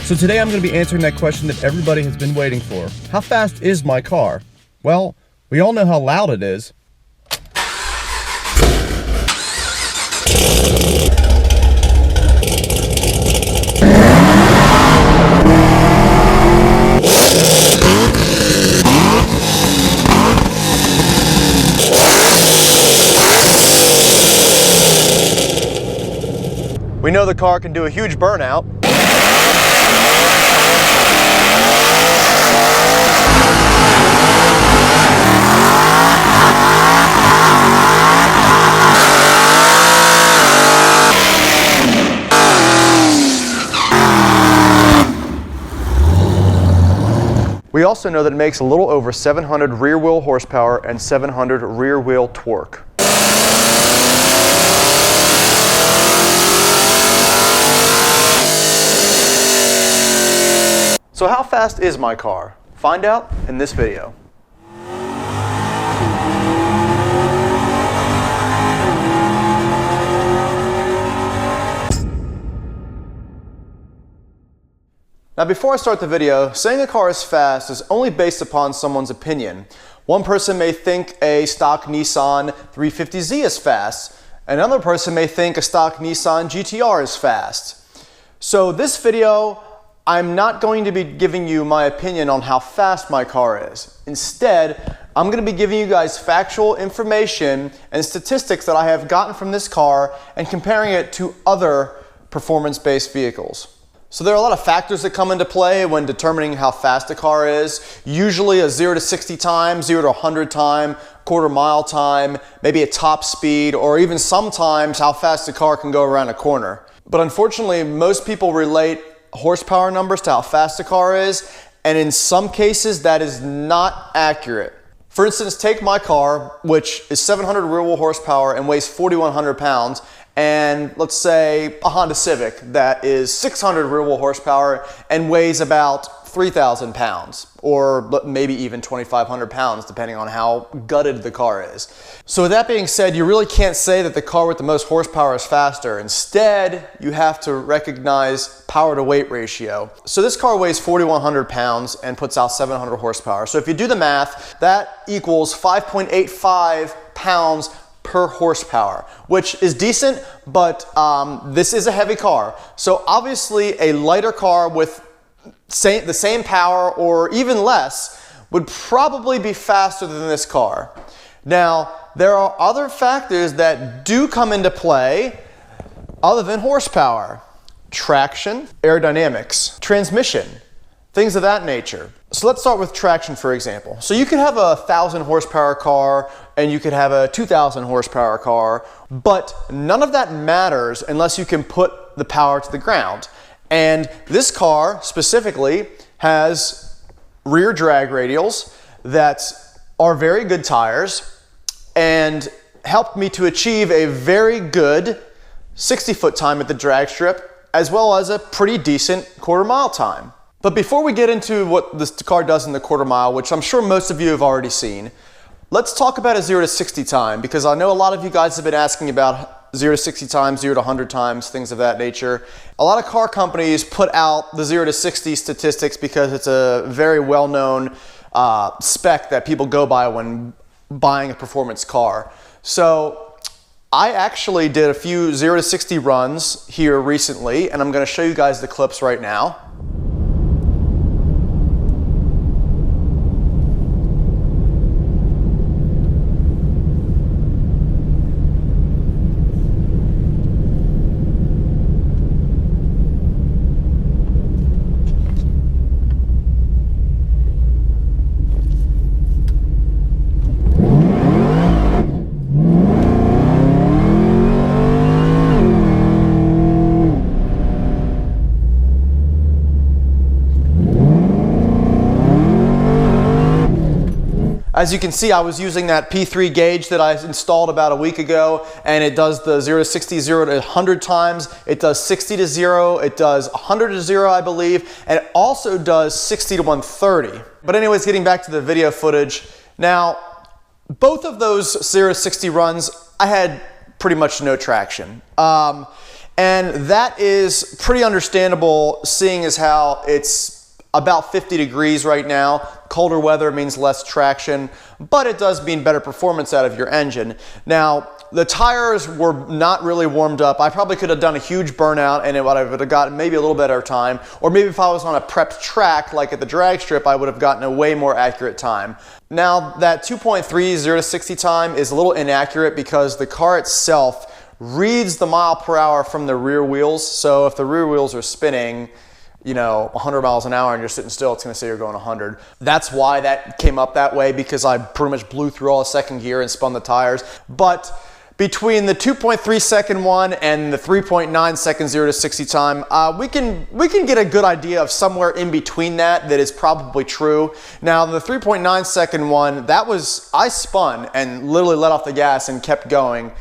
So today I'm going to be answering that question that everybody has been waiting for. How fast is my car? Well, we all know how loud it is. We know the car can do a huge burnout. We also know that it makes a little over 700 rear wheel horsepower and 700 rear wheel torque. So how fast is my car? Find out in this video. Now before I start the video, saying a car is fast is only based upon someone's opinion. One person may think a stock Nissan 350Z is fast. Another person may think a stock Nissan GTR is fast. So this video, I'm not going to be giving you my opinion on how fast my car is. Instead, I'm going to be giving you guys factual information and statistics that I have gotten from this car and comparing it to other performance-based vehicles. So there are a lot of factors that come into play when determining how fast a car is. Usually a 0 to 60 time, 0 to 100 time, quarter mile time, maybe a top speed, or even sometimes how fast a car can go around a corner. But unfortunately, most people relate horsepower numbers to how fast a car is, and in some cases that is not accurate. For instance, take my car, which is 700 rear wheel horsepower and weighs 4,100 pounds, and let's say a Honda Civic that is 600 rear wheel horsepower and weighs about 3,000 pounds, or maybe even 2,500 pounds, depending on how gutted the car is. So with that being said, you really can't say that the car with the most horsepower is faster. Instead, you have to recognize power to weight ratio. So this car weighs 4,100 pounds and puts out 700 horsepower. So if you do the math, that equals 5.85 pounds per horsepower, which is decent, but this is a heavy car. So obviously a lighter car with the same power or even less would probably be faster than this car. Now, there are other factors that do come into play other than horsepower: traction, aerodynamics, transmission, things of that nature. So let's start with traction, for example. So you could have a 1,000 horsepower car and you could have a 2,000 horsepower car, but none of that matters unless you can put the power to the ground. And this car specifically has rear drag radials that are very good tires and helped me to achieve a very good 60-foot time at the drag strip, as well as a pretty decent quarter mile time. But before we get into what this car does in the quarter mile, which I'm sure most of you have already seen, let's talk about a 0 to 60 time, because I know a lot of you guys have been asking about 0 to 60 times, 0 to 100 times, things of that nature. A lot of car companies put out the 0 to 60 statistics because it's a very well-known spec that people go by when buying a performance car. So I actually did a few 0 to 60 runs here recently, and I'm going to show you guys the clips right now. As you can see, I was using that P3 gauge that I installed about a week ago, and it does the 0 to 60, 0 to 100 times. It does 60 to 0, it does 100 to 0, I believe, and it also does 60 to 130. But anyways, getting back to the video footage. Now, both of those 0 to 60 runs, I had pretty much no traction. And that is pretty understandable, seeing as how it's about 50 degrees right now. Colder weather means less traction, but it does mean better performance out of your engine. Now, the tires were not really warmed up. I probably could have done a huge burnout and I would have gotten maybe a little better time. Or maybe if I was on a prepped track like at the drag strip, I would have gotten a way more accurate time. Now, that 2.3 0 to 60 time is a little inaccurate because the car itself reads the mile per hour from the rear wheels. So if the rear wheels are spinning, 100 miles an hour and you're sitting still, it's going to say you're going 100. That's why that came up that way, because I pretty much blew through all the second gear and spun the tires. But between the 2.3 second one and the 3.9 second 0 to 60 time, we can get a good idea of somewhere in between that is probably true. Now, the 3.9 second one, I spun and literally let off the gas and kept going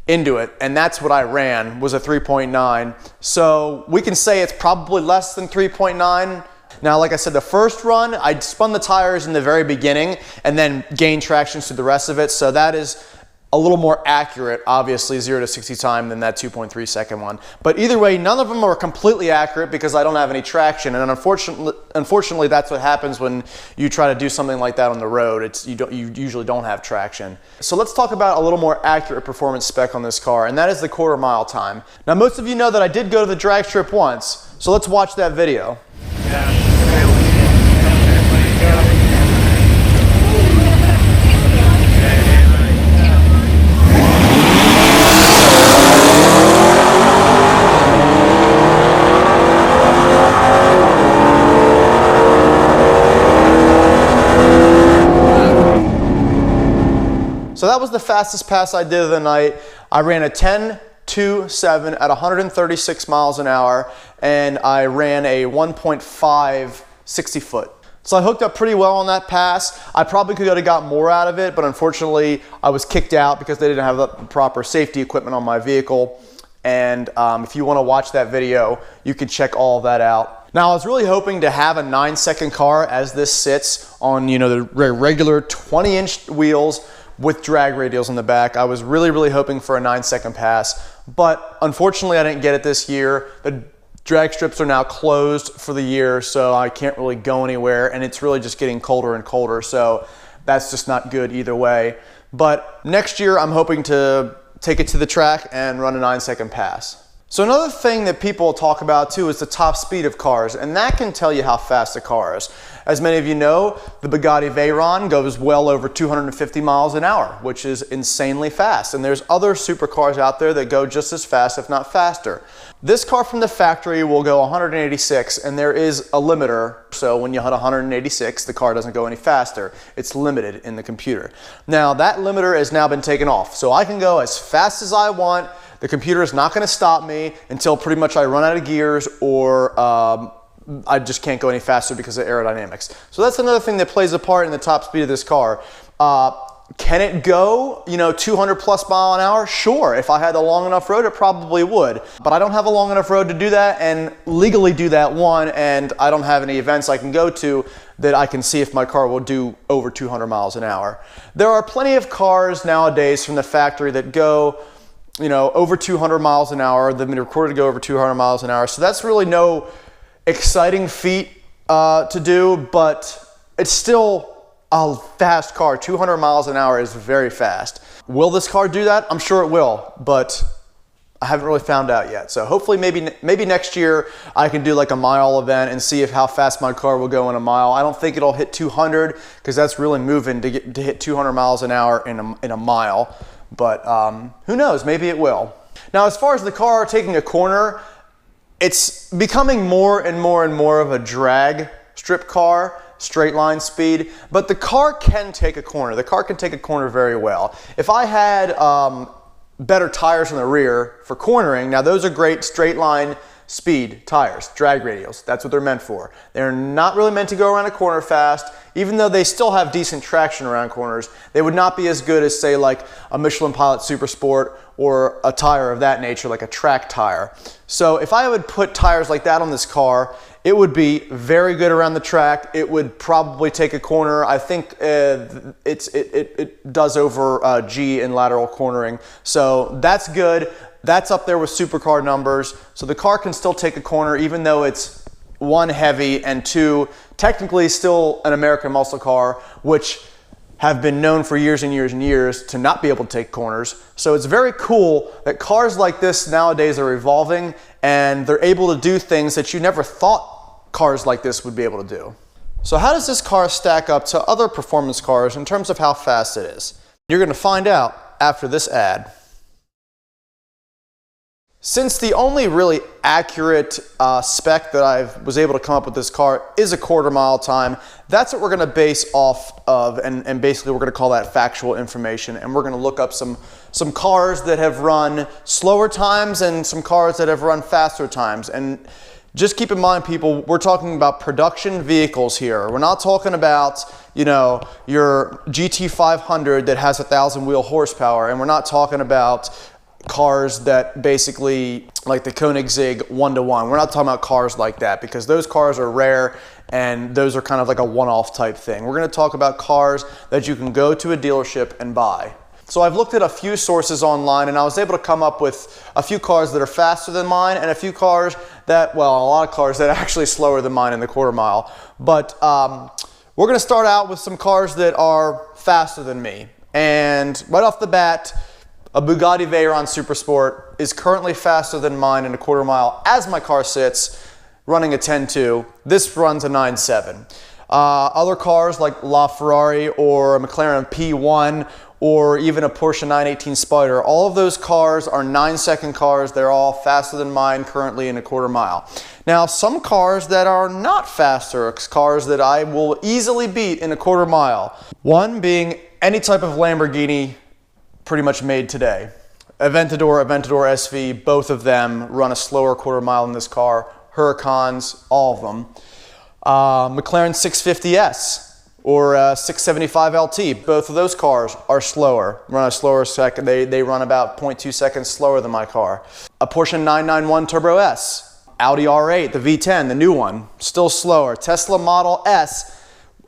into it, and that's what I ran, was a 3.9. So we can say it's probably less than 3.9. Now, like I said, the first run, I spun the tires in the very beginning and then gained traction through the rest of it. So that is a little more accurate, obviously, 0 to 60 time than that 2.3 second one. But either way, none of them are completely accurate because I don't have any traction. And unfortunately, that's what happens when you try to do something like that on the road. You usually don't have traction. So let's talk about a little more accurate performance spec on this car, and that is the quarter mile time. Now, most of you know that I did go to the drag strip once, so let's watch that video. So that was the fastest pass I did of the night. I ran a 10.27 at 136 miles an hour, and I ran a 1.5 60 foot. So I hooked up pretty well on that pass. I probably could have got more out of it, but unfortunately I was kicked out because they didn't have the proper safety equipment on my vehicle. And if you want to watch that video, you can check all of that out. Now, I was really hoping to have a 9-second car as this sits on, the regular 20-inch wheels with drag radials in the back. I was really hoping for a 9-second pass, but unfortunately I didn't get it this year. The drag strips are now closed for the year, so I can't really go anywhere, and it's really just getting colder and colder, so that's just not good either way. But next year I'm hoping to take it to the track and run a 9-second pass. So another thing that people talk about too is the top speed of cars, and that can tell you how fast a car is. As many of you know, the Bugatti Veyron goes well over 250 miles an hour, which is insanely fast. And there's other supercars out there that go just as fast, if not faster. This car from the factory will go 186, and there is a limiter. So when you hit 186, the car doesn't go any faster. It's limited in the computer. Now, that limiter has now been taken off, so I can go as fast as I want. The computer is not going to stop me until pretty much I run out of gears or I just can't go any faster because of aerodynamics. So that's another thing that plays a part in the top speed of this car. Can it go, 200 plus mile an hour? Sure. If I had a long enough road, it probably would. But I don't have a long enough road to do that and legally do that, one, and I don't have any events I can go to that I can see if my car will do over 200 miles an hour. There are plenty of cars nowadays from the factory that go over 200 miles an hour. They've been recorded to go over 200 miles an hour. So that's really no exciting feat to do, but it's still a fast car. 200 miles an hour is very fast. Will this car do that? I'm sure it will, but I haven't really found out yet. So hopefully maybe next year I can do like a mile event and see how fast my car will go in a mile. I don't think it'll hit 200 because that's really moving to hit 200 miles an hour in a mile. But who knows, maybe it will. Now, as far as the car taking a corner, it's becoming more and more of a drag strip car, straight line speed, but the car can take a corner. The car can take a corner very well. If I had better tires in the rear for cornering, now those are great straight line speed tires, drag radials. That's what they're meant for. They're not really meant to go around a corner fast. Even though they still have decent traction around corners, they would not be as good as, say, like a Michelin Pilot Super Sport or a tire of that nature, like a track tire. So if I would put tires like that on this car, it would be very good around the track. It would probably take a corner. I think it does over G in lateral cornering. So that's good. That's up there with supercar numbers. So the car can still take a corner even though it's one, heavy, and two, technically still an American muscle car, which have been known for years and years and years to not be able to take corners. So it's very cool that cars like this nowadays are evolving and they're able to do things that you never thought cars like this would be able to do. So how does this car stack up to other performance cars in terms of how fast it is? You're going to find out after this ad. Since the only really accurate spec that I was able to come up with this car is a quarter-mile time, that's what we're going to base off of, and basically we're going to call that factual information, and we're going to look up some cars that have run slower times and some cars that have run faster times. And just keep in mind, people, we're talking about production vehicles here. We're not talking about, you know, your GT500 that has 1,000 wheel horsepower, and we're not talking about cars that basically, like the Koenigsegg 1-to-1. We're not talking about cars like that because those cars are rare and those are kind of like a one-off type thing. We're going to talk about cars that you can go to a dealership and buy. So I've looked at a few sources online and I was able to come up with a few cars that are faster than mine and a few cars that, well, a lot of cars that are actually slower than mine in the quarter mile. But we're going to start out with some cars that are faster than me. And right off the bat, a Bugatti Veyron Supersport is currently faster than mine in a quarter mile as my car sits, running a 10.2. This runs a 9.7. Other cars like LaFerrari or a McLaren P1 or even a Porsche 918 Spider, all of those cars are 9-second cars. They're all faster than mine currently in a quarter mile. Now, some cars that are not faster, cars that I will easily beat in a quarter mile. One being any type of Lamborghini pretty much made today. Aventador, Aventador SV, both of them run a slower quarter mile in this car. Huracans, all of them. McLaren 650S or 675 LT, both of those cars are slower, run a slower second. They run about 0.2 seconds slower than my car. A Porsche 991 Turbo S, Audi R8, the V10, the new one, still slower. Tesla Model S,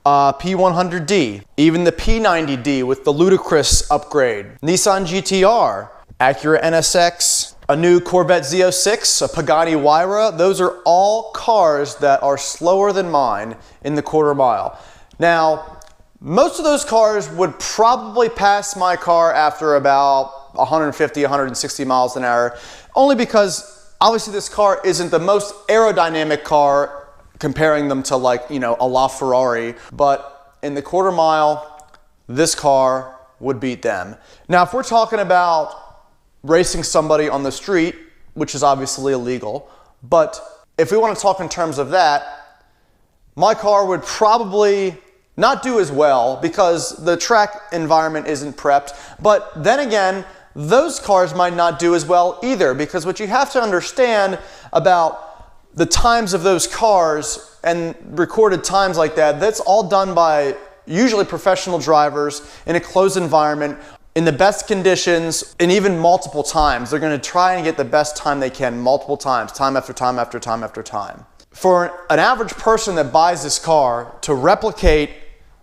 P100D, even the P90D with the ludicrous upgrade, Nissan GTR, Acura NSX, a new Corvette Z06, a Pagani Huayra. Those are all cars that are slower than mine in the quarter mile. Now, most of those cars would probably pass my car after about 150, 160 miles an hour, only because obviously this car isn't the most aerodynamic car comparing them to, like, you know, a LaFerrari, but in the quarter mile, this car would beat them. Now, if we're talking about racing somebody on the street, which is obviously illegal, but if we want to talk in terms of that, my car would probably not do as well because the track environment isn't prepped. But then again, those cars might not do as well either, because what you have to understand about the times of those cars and recorded times like that, that's all done by usually professional drivers in a closed environment, in the best conditions, and even multiple times. They're going to try and get the best time they can multiple times, time after time after time after time. For an average person that buys this car, to replicate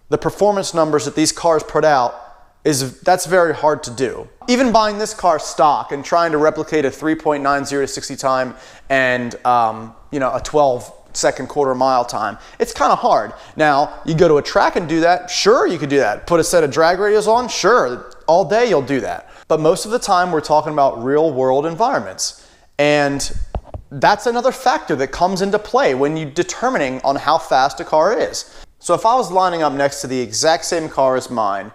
the performance numbers that these cars put out, that's very hard to do. Even buying this car stock and trying to replicate a 3.90 to 60 time and you know, a 12-second quarter mile time, it's kind of hard. Now, you go to a track and do that, sure, you could do that. Put a set of drag radios on, sure, all day you'll do that. But most of the time we're talking about real world environments. And that's another factor that comes into play when you're determining on how fast a car is. So if I was lining up next to the exact same car as mine,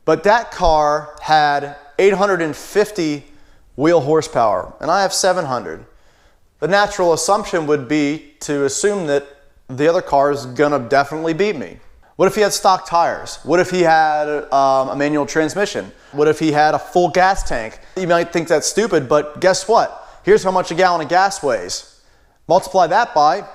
but that car had 850 wheel horsepower, and I have 700. The natural assumption would be to assume that the other car is gonna definitely beat me. What if he had stock tires? What if he had a manual transmission? What if he had a full gas tank? You might think that's stupid, but guess what? Here's how much a gallon of gas weighs. Multiply that by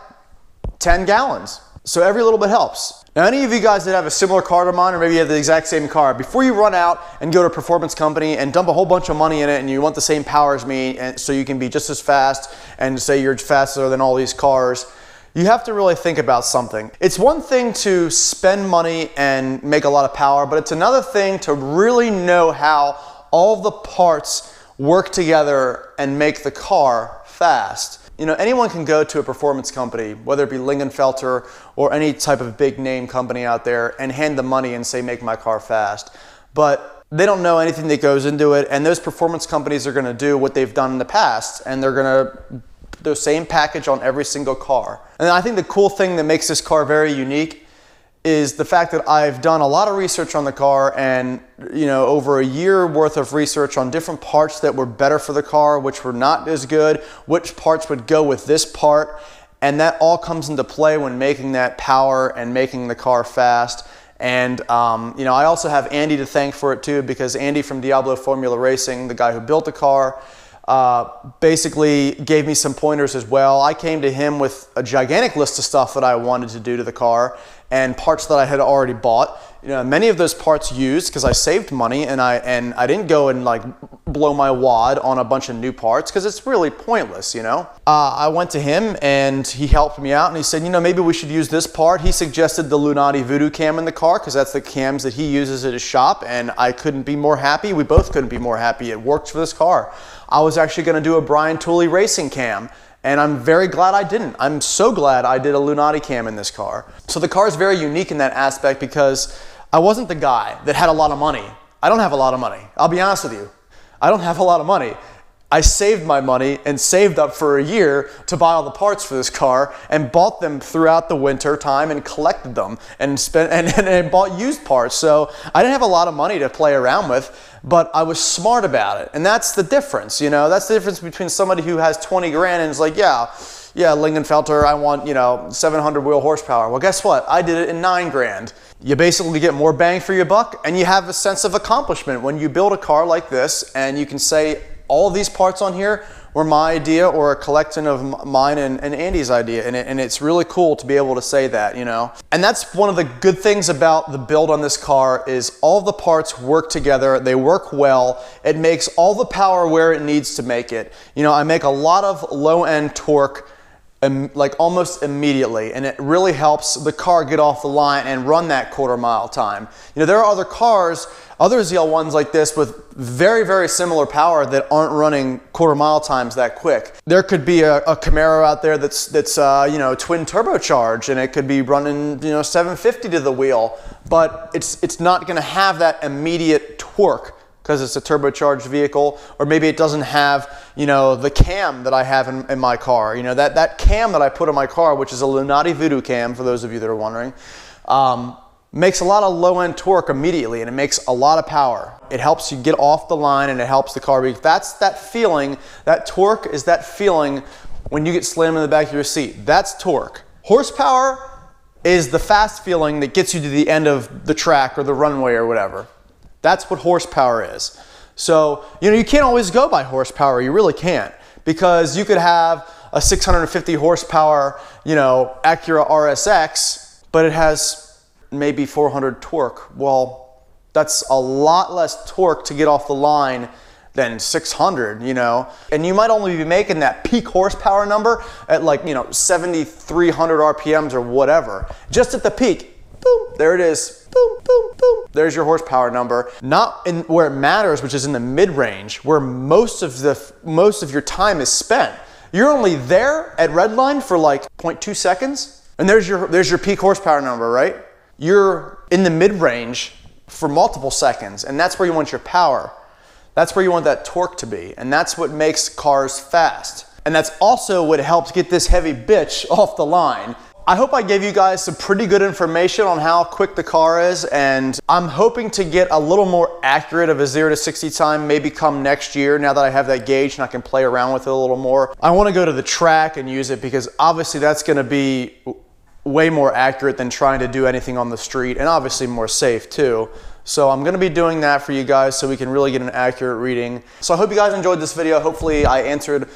10 gallons. So every little bit helps. Now, any of you guys that have a similar car to mine, or maybe you have the exact same car, before you run out and go to a performance company and dump a whole bunch of money in it and you want the same power as me and so you can be just as fast and say you're faster than all these cars, you have to really think about something. It's one thing to spend money and make a lot of power, but it's another thing to really know how all the parts work together and make the car fast. You know, anyone can go to a performance company, whether it be Lingenfelter or any type of big name company out there, and hand them money and say, make my car fast. But they don't know anything that goes into it, and those performance companies are going to do what they've done in the past, and they're going to the same package on every single car. And I think the cool thing that makes this car very unique is the fact that I've done a lot of research on the car, and you know, over a year worth of research on different parts that were better for the car, which were not as good, which parts would go with this part, and that all comes into play when making that power and making the car fast. And you know, I also have Andy to thank for it too, because Andy from Diablo Formula Racing, the guy who built the car, basically gave me some pointers as well. I came to him with a gigantic list of stuff that I wanted to do to the car and parts that I had already bought. You know, many of those parts used because I saved money, and I didn't go and like blow my wad on a bunch of new parts because it's really pointless, you know. I went to him and he helped me out, and he said, you know, maybe we should use this part. He suggested the Lunati Voodoo cam in the car because that's the cams that he uses at his shop, and I couldn't be more happy. We both couldn't be more happy. It worked for this car. I was actually going to do a Brian Tooley racing cam, and I'm very glad I didn't. I'm so glad I did a Lunati cam in this car. So the car is very unique in that aspect because I wasn't the guy that had a lot of money. I don't have a lot of money. I'll be honest with you. I don't have a lot of money. I saved my money and saved up for a year to buy all the parts for this car and bought them throughout the winter time and collected them and spent and bought used parts. So I didn't have a lot of money to play around with, but I was smart about it. And that's the difference, you know. That's the difference between somebody who has 20 grand and is like, yeah, Lingenfelter, I want, you know, 700 wheel horsepower. Well, guess what? I did it in 9 grand. You basically get more bang for your buck, and you have a sense of accomplishment when you build a car like this and you can say, all of these parts on here were my idea or a collection of mine and Andy's idea, and it's really cool to be able to say that, you know. And that's one of the good things about the build on this car is all the parts work together, they work well, it makes all the power where it needs to make it. You know, I make a lot of low-end torque like almost immediately, and it really helps the car get off the line and run that quarter-mile time. You know, there are other cars, other ZL1s like this with very, very similar power that aren't running quarter-mile times that quick. There could be a Camaro out there that's you know, twin turbocharged, and it could be running, you know, 750 to the wheel, but it's not going to have that immediate torque because it's a turbocharged vehicle, or maybe it doesn't have, you know, the cam that I have in my car. You know, that cam that I put in my car, which is a Lunati Voodoo cam, for those of you that are wondering, makes a lot of low-end torque immediately, and it makes a lot of power. It helps you get off the line, and it helps the car be. That's that feeling, that torque is that feeling when you get slammed in the back of your seat. That's torque. Horsepower is the fast feeling that gets you to the end of the track or the runway or whatever. That's what horsepower is. So, you know, you can't always go by horsepower. You really can't, because you could have a 650 horsepower, you know, Acura RSX, but it has maybe 400 torque. Well, that's a lot less torque to get off the line than 600, you know. And you might only be making that peak horsepower number at like, you know, 7,300 RPMs or whatever. Just at the peak, boom, there it is. Boom, boom, boom. There's your horsepower number. Not in where it matters, which is in the mid-range, where most of your time is spent. You're only there at redline for like 0.2 seconds, and there's your peak horsepower number, right? You're in the mid-range for multiple seconds, and that's where you want your power. That's where you want that torque to be, and that's what makes cars fast. And that's also what helps get this heavy bitch off the line. I hope I gave you guys some pretty good information on how quick the car is, and I'm hoping to get a little more accurate of a 0 to 60 time maybe come next year, now that I have that gauge and I can play around with it a little more. I want to go to the track and use it because obviously that's going to be way more accurate than trying to do anything on the street, and obviously more safe too. So I'm going to be doing that for you guys so we can really get an accurate reading. So I hope you guys enjoyed this video. Hopefully I answered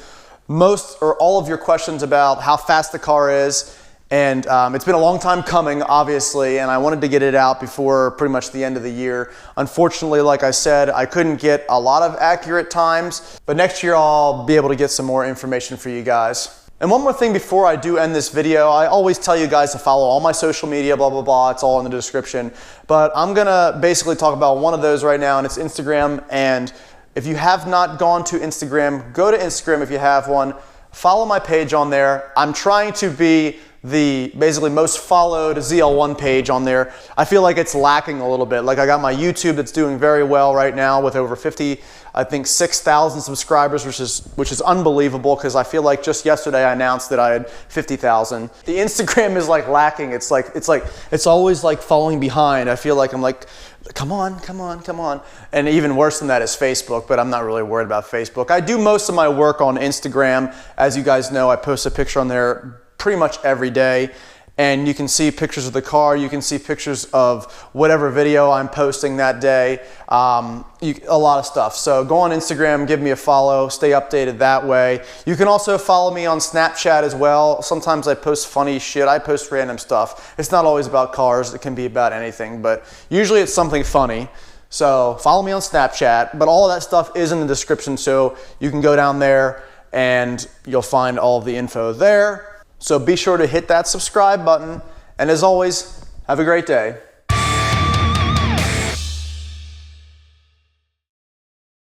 most or all of your questions about how fast the car is. And it's been a long time coming, obviously, and I wanted to get it out before pretty much the end of the year. Unfortunately, like I said, I couldn't get a lot of accurate times, but next year I'll be able to get some more information for you guys. And one more thing before I do end this video, I always tell you guys to follow all my social media, blah, blah, blah. It's all in the description. But I'm going to basically talk about one of those right now, and it's Instagram, and If you have not gone to Instagram, go to Instagram if you have one. Follow my page on there. I'm trying to be the basically most followed ZL1 page on there. I feel like it's lacking a little bit. Like I got my YouTube that's doing very well right now with over 6,000 subscribers, which is unbelievable because I feel like just yesterday I announced that I had 50,000. The Instagram is like lacking. It's always like falling behind. I feel like I'm like, come on, come on, come on. And even worse than that is Facebook, but I'm not really worried about Facebook. I do most of my work on Instagram. As you guys know, I post a picture on there pretty much every day, and you can see pictures of the car, you can see pictures of whatever video I'm posting that day, a lot of stuff. So go on Instagram, give me a follow, stay updated that way. You can also follow me on Snapchat as well. Sometimes I post funny shit, I post random stuff. It's not always about cars, it can be about anything, but usually it's something funny. So follow me on Snapchat, but all of that stuff is in the description, so you can go down there and you'll find all of the info there. So be sure to hit that subscribe button, and as always, have a great day.